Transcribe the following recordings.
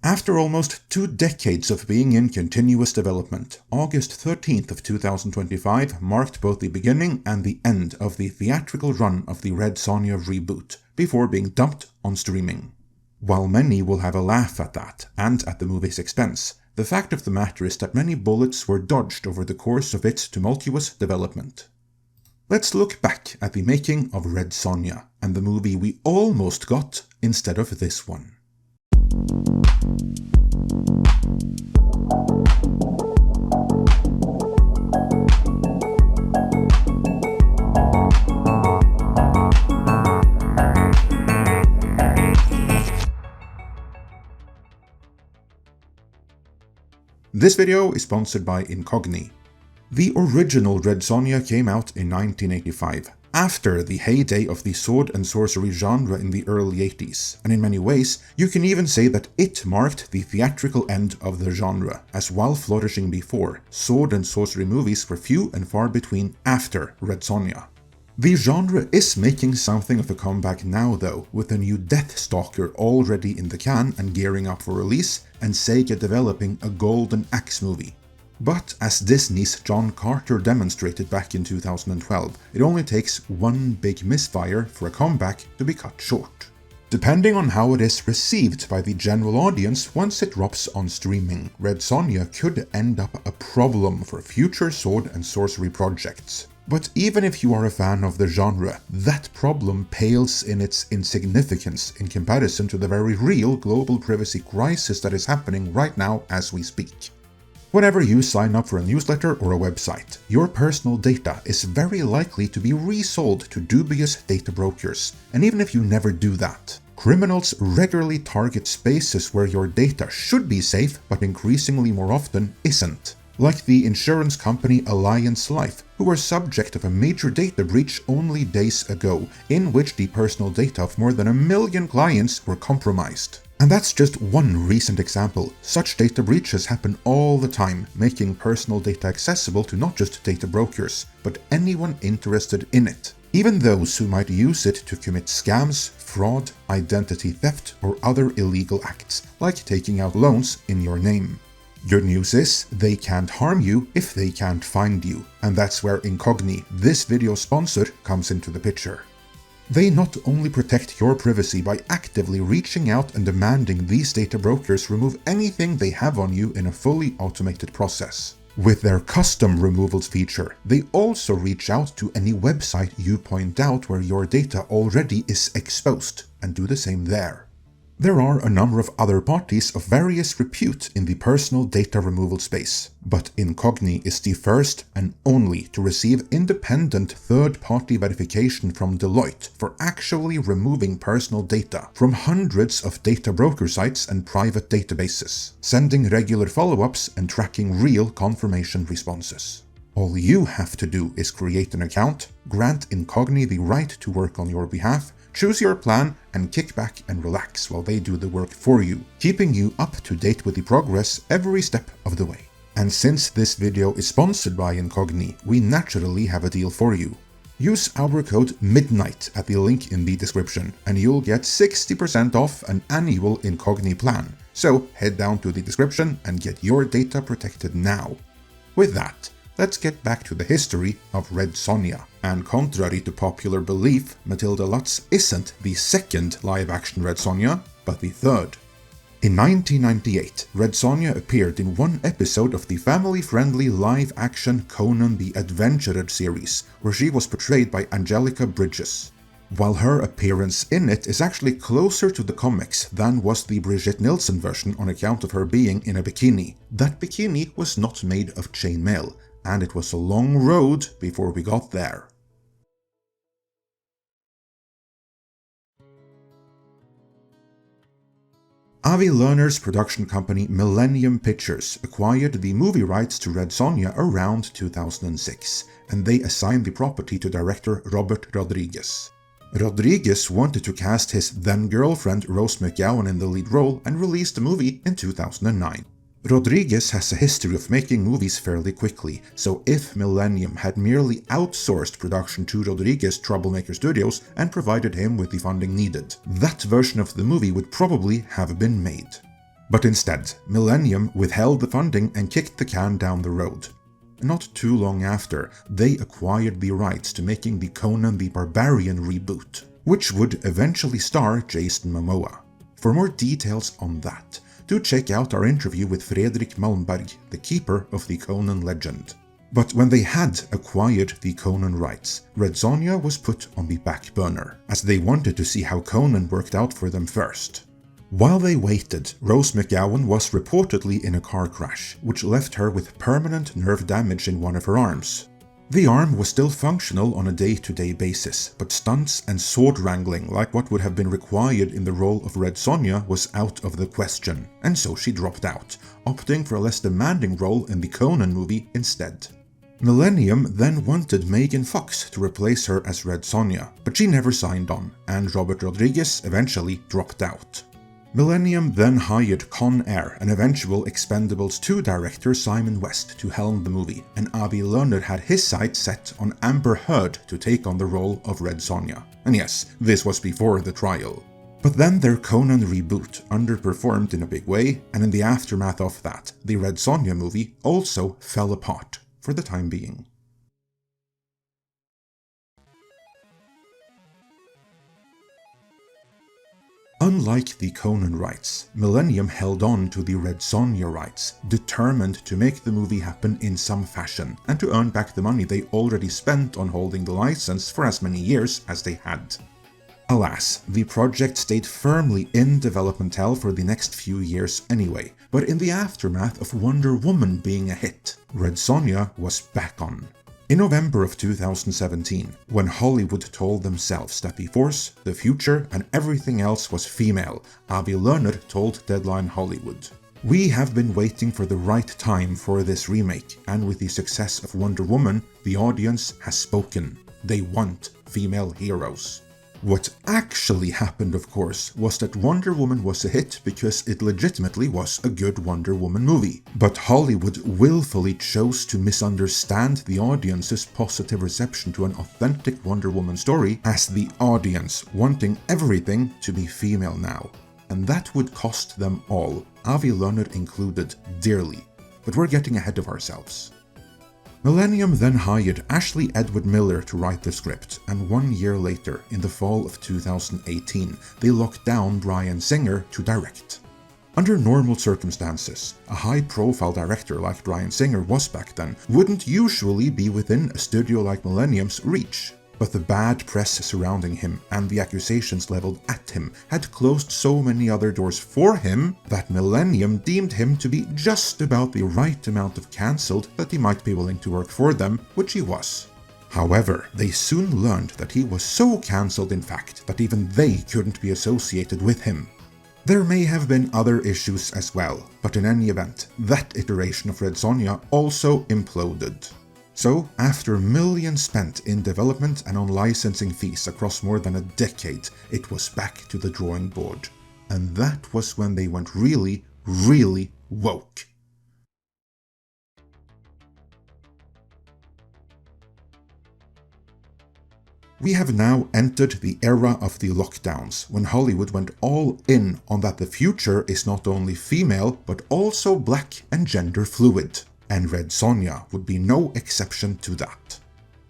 After almost 2 decades of being in continuous development, August 13th of 2025 marked both the beginning and the end of the theatrical run of the Red Sonja reboot, before being dumped on streaming. While many will have a laugh at that, and at the movie's expense, the fact of the matter is that many bullets were dodged over the course of its tumultuous development. Let's look back at the making of Red Sonja, and the movie we almost got instead of this one. This video is sponsored by Incogni. The original Red Sonja came out in 1985, after the heyday of the sword and sorcery genre in the early 80s, and in many ways, you can even say that it marked the theatrical end of the genre, as while flourishing before, sword and sorcery movies were few and far between after Red Sonja. The genre is making something of a comeback now though, with a new Deathstalker already in the can and gearing up for release, and Sega developing a Golden Axe movie. But as Disney's John Carter demonstrated back in 2012, it only takes one big misfire for a comeback to be cut short. Depending on how it is received by the general audience once it drops on streaming, Red Sonja could end up a problem for future sword and sorcery projects. But even if you are a fan of the genre, that problem pales in its insignificance in comparison to the very real global privacy crisis that is happening right now as we speak. Whenever you sign up for a newsletter or a website, your personal data is very likely to be resold to dubious data brokers, and even if you never do that, criminals regularly target spaces where your data should be safe but increasingly more often isn't. Like the insurance company Alliance Life, who were subject of a major data breach only days ago, in which the personal data of more than 1 million clients were compromised. And that's just one recent example. Such data breaches happen all the time, making personal data accessible to not just data brokers, but anyone interested in it. Even those who might use it to commit scams, fraud, identity theft, or other illegal acts, like taking out loans in your name. Good news is, they can't harm you if they can't find you, and that's where Incogni, this video sponsor, comes into the picture. They not only protect your privacy by actively reaching out and demanding these data brokers remove anything they have on you in a fully automated process. With their custom removals feature, they also reach out to any website you point out where your data already is exposed, and do the same there. There are a number of other parties of various repute in the personal data removal space, but Incogni is the first and only to receive independent third-party verification from Deloitte for actually removing personal data from hundreds of data broker sites and private databases, sending regular follow-ups and tracking real confirmation responses. All you have to do is create an account, grant Incogni the right to work on your behalf, choose your plan, and kick back and relax while they do the work for you, keeping you up to date with the progress every step of the way. And since this video is sponsored by Incogni, we naturally have a deal for you. Use our code MIDNIGHT at the link in the description, and you'll get 60% off an annual Incogni plan. So head down to the description and get your data protected now. With that, let's get back to the history of Red Sonja. And contrary to popular belief, Matilda Lutz isn't the second live-action Red Sonja, but the third. In 1998, Red Sonja appeared in one episode of the family-friendly live-action Conan the Adventurer series, where she was portrayed by Angelica Bridges. While her appearance in it is actually closer to the comics than was the Bridgette Nielsen version on account of her being in a bikini, that bikini was not made of chainmail, and it was a long road before we got there. Avi Lerner's production company Millennium Pictures acquired the movie rights to Red Sonja around 2006, and they assigned the property to director Robert Rodriguez. Rodriguez wanted to cast his then-girlfriend Rose McGowan in the lead role and released the movie in 2009. Rodriguez has a history of making movies fairly quickly, so if Millennium had merely outsourced production to Rodriguez Troublemaker Studios and provided him with the funding needed, that version of the movie would probably have been made. But instead, Millennium withheld the funding and kicked the can down the road. Not too long after, they acquired the rights to making the Conan the Barbarian reboot, which would eventually star Jason Momoa. For more details on that, do check out our interview with Fredrik Malmberg, the keeper of the Conan legend. But when they had acquired the Conan rights, Red Sonja was put on the back burner, as they wanted to see how Conan worked out for them first. While they waited, Rose McGowan was reportedly in a car crash, which left her with permanent nerve damage in one of her arms. The arm was still functional on a day-to-day basis, but stunts and sword wrangling like what would have been required in the role of Red Sonja was out of the question, and so she dropped out, opting for a less demanding role in the Conan movie instead. Millennium then wanted Megan Fox to replace her as Red Sonja, but she never signed on, and Robert Rodriguez eventually dropped out. Millennium then hired Con Air and eventual Expendables 2 director Simon West to helm the movie, and Avi Lerner had his sights set on Amber Heard to take on the role of Red Sonja. And yes, this was before the trial. But then their Conan reboot underperformed in a big way, and in the aftermath of that, the Red Sonja movie also fell apart, for the time being. Unlike the Conan rights, Millennium held on to the Red Sonja rights, determined to make the movie happen in some fashion, and to earn back the money they already spent on holding the license for as many years as they had. Alas, the project stayed firmly in development hell for the next few years anyway, but in the aftermath of Wonder Woman being a hit, Red Sonja was back on. In November of 2017, when Hollywood told themselves that the Force, the future, and everything else was female, Avi Lerner told Deadline Hollywood, "We have been waiting for the right time for this remake, and with the success of Wonder Woman, the audience has spoken. They want female heroes." What actually happened, of course, was that Wonder Woman was a hit because it legitimately was a good Wonder Woman movie. But Hollywood willfully chose to misunderstand the audience's positive reception to an authentic Wonder Woman story as the audience wanting everything to be female now. And that would cost them all, Avi Lerner included, dearly. But we're getting ahead of ourselves. Millennium then hired Ashley Edward Miller to write the script, and 1 year later, in the fall of 2018, they locked down Bryan Singer to direct. Under normal circumstances, a high-profile director like Bryan Singer was back then wouldn't usually be within a studio like Millennium's reach. But the bad press surrounding him and the accusations leveled at him had closed so many other doors for him that Millennium deemed him to be just about the right amount of cancelled that he might be willing to work for them, which he was. However, they soon learned that he was so cancelled in fact that even they couldn't be associated with him. There may have been other issues as well, but in any event, that iteration of Red Sonja also imploded. So, after millions spent in development and on licensing fees across more than a decade, it was back to the drawing board. And that was when they went really, really woke. We have now entered the era of the lockdowns, when Hollywood went all in on that the future is not only female, but also black and gender fluid. And Red Sonja would be no exception to that.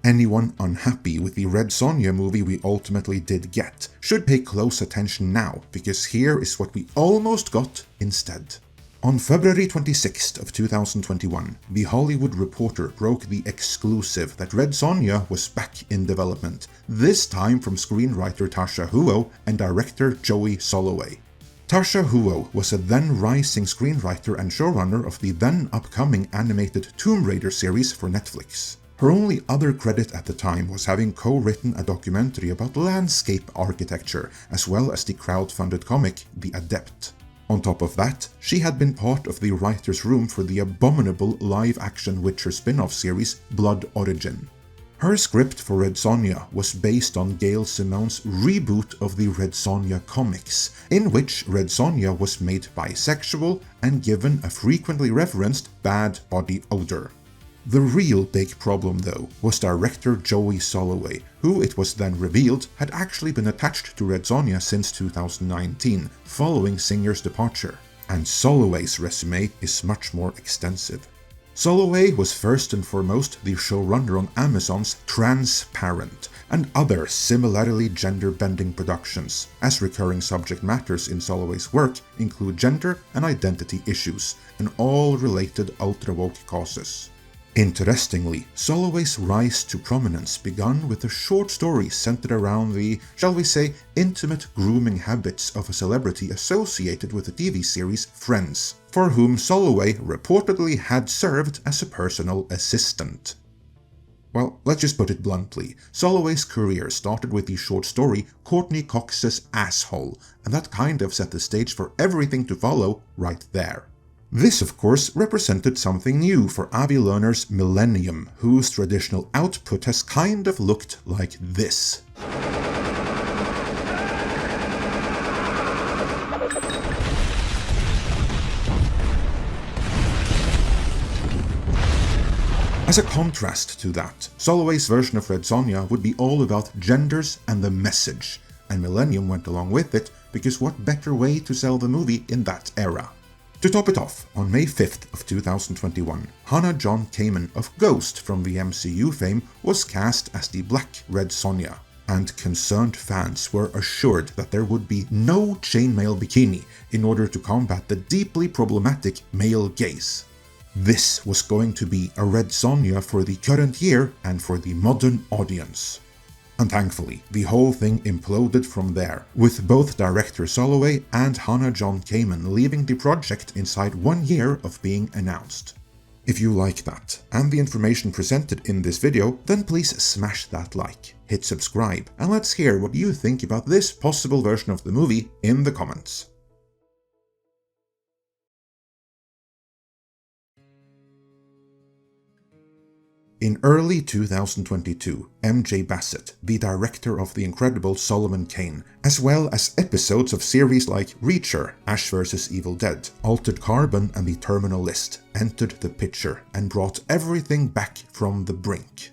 Anyone unhappy with the Red Sonja movie we ultimately did get should pay close attention now, because here is what we almost got instead. On February 26th of 2021, The Hollywood Reporter broke the exclusive that Red Sonja was back in development, this time from screenwriter Tasha Huo and director Joey Soloway. Tasha Huo was a then rising screenwriter and showrunner of the then upcoming animated Tomb Raider series for Netflix. Her only other credit at the time was having co-written a documentary about landscape architecture, as well as the crowd-funded comic The Adept. On top of that, she had been part of the writer's room for the abominable live-action Witcher spin-off series Blood Origin. Her script for Red Sonja was based on Gail Simone's reboot of the Red Sonja comics, in which Red Sonja was made bisexual and given a frequently referenced bad body odor. The real big problem, though, was director Joey Soloway, who it was then revealed had actually been attached to Red Sonja since 2019, following Singer's departure. and Soloway's resume is much more extensive. Soloway was first and foremost the showrunner on Amazon's Transparent and other similarly gender-bending productions, as recurring subject matters in Soloway's work include gender and identity issues, and all related ultra-woke causes. Interestingly, Soloway's rise to prominence began with a short story centered around the, shall we say, intimate grooming habits of a celebrity associated with the TV series Friends, for whom Soloway reportedly had served as a personal assistant. Well, let's just put it bluntly, Soloway's career started with the short story Courtney Cox's Asshole, and that kind of set the stage for everything to follow right there. This, of course, represented something new for Avi Lerner's Millennium, whose traditional output has kind of looked like this. As a contrast to that, Soloway's version of Red Sonja would be all about genders and the message, and Millennium went along with it because what better way to sell the movie in that era? To top it off, on May 5th of 2021, Hannah John Kamen of Ghost from the MCU fame was cast as the Black Red Sonja, and concerned fans were assured that there would be no chainmail bikini in order to combat the deeply problematic male gaze. This was going to be a Red Sonja for the current year and for the modern audience. And thankfully, the whole thing imploded from there, with both director Soloway and Hannah John Kamen leaving the project inside 1 year of being announced. If you like that, and the information presented in this video, then please smash that like, hit subscribe, and let's hear what you think about this possible version of the movie in the comments. In early 2022, MJ Bassett, the director of the incredible Solomon Kane, as well as episodes of series like Reacher, Ash vs. Evil Dead, Altered Carbon and The Terminal List, entered the picture and brought everything back from the brink.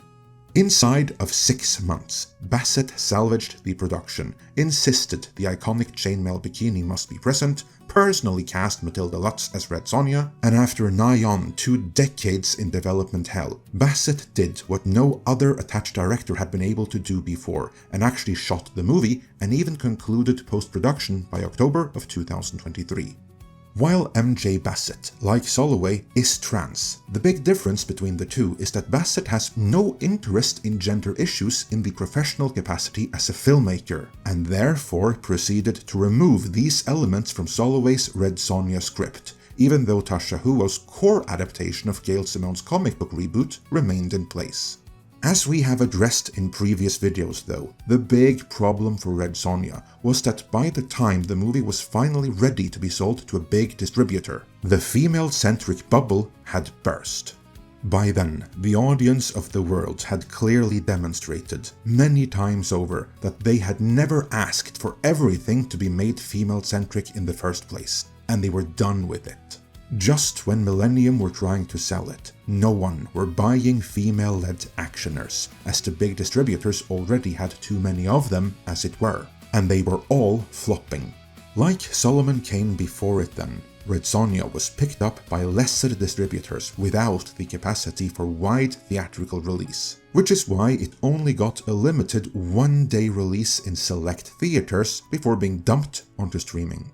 Inside of 6 months, Bassett salvaged the production, insisted the iconic chainmail bikini must be present, personally cast Matilda Lutz as Red Sonja, and after nigh on 2 decades in development hell, Bassett did what no other attached director had been able to do before, and actually shot the movie and even concluded post-production by October of 2023. While MJ Bassett, like Soloway, is trans, the big difference between the two is that Bassett has no interest in gender issues in the professional capacity as a filmmaker, and therefore proceeded to remove these elements from Soloway's Red Sonja script, even though Tasha Huo's core adaptation of Gail Simone's comic book reboot remained in place. As we have addressed in previous videos though, the big problem for Red Sonja was that by the time the movie was finally ready to be sold to a big distributor, the female-centric bubble had burst. By then, the audience of the world had clearly demonstrated, many times over, that they had never asked for everything to be made female-centric in the first place, and they were done with it. Just when Millennium were trying to sell it, no one were buying female-led actioners, as the big distributors already had too many of them as it were, and they were all flopping. Like Solomon Kane before it then, Red Sonja was picked up by lesser distributors without the capacity for wide theatrical release, which is why it only got a limited 1-day release in select theaters before being dumped onto streaming.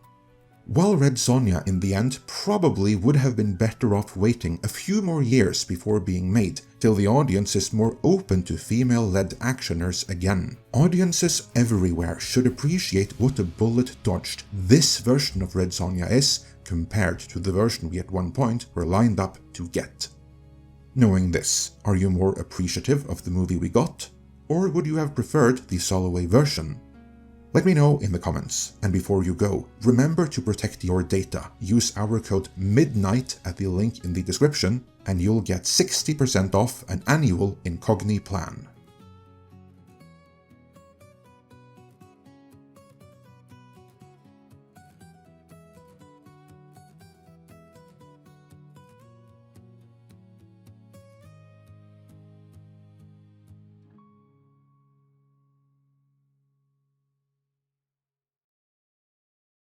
While Red Sonja in the end probably would have been better off waiting a few more years before being made, till the audience is more open to female-led actioners again. Audiences everywhere should appreciate what a bullet dodged this version of Red Sonja is compared to the version we at one point were lined up to get. Knowing this, are you more appreciative of the movie we got? Or would you have preferred the Soloway version? Let me know in the comments, and before you go, remember to protect your data. Use our code MIDNIGHT at the link in the description, and you'll get 60% off an annual Incogni plan.